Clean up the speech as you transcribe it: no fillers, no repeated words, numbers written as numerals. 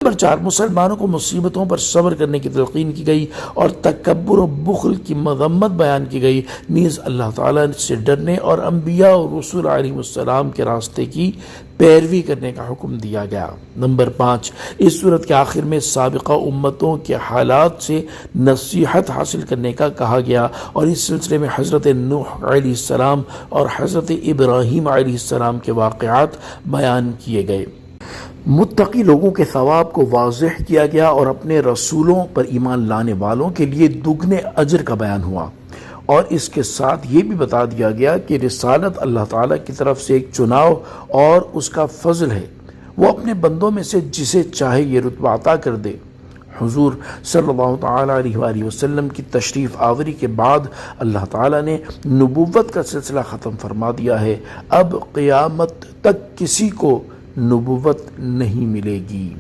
Number 4, मुसलमानों को मुसीबतों पर सब्र करने की तलकीन की गई और तकब्बुर और बुखल की मज़म्मत बयान की गई। नीज़ अल्लाह ताला से डरने और अम्बिया और रसूल अलैहिस्सलाम के रास्ते की पैरवी करने का हुक्म दिया गया। नंबर 5, इस सूरत के आखिर में साबिक़ा उम्मतों के हालात से नसीहत हासिल करने का कहा गया और इस सिलसिले में हज़रत नूह अलैहिस्सलाम और हज़रत इब्राहीम अलैहिस्सलाम के वाक़यात बयान किए गए। मुत्तकी लोगों के सवाब को वाज़ेह किया गया और अपने रसूलों पर ईमान लाने वालों के लिए दुगने अजर का बयान हुआ और इसके साथ ये भी बता दिया गया कि रिसालत अल्लाह ताला की तरफ से एक चुनाव और उसका फजल है, वो अपने बंदों में से जिसे चाहे ये रुतबा अता कर दे। हुजूर सल्लल्लाहु ताला अलैहि वसल्लम की तशरीफ़ आवरी के बाद अल्लाह ताला ने नबुव्वत का सिलसिला ख़त्म फरमा दिया है। अब क़यामत तक किसी को नबुव्वत नहीं मिलेगी।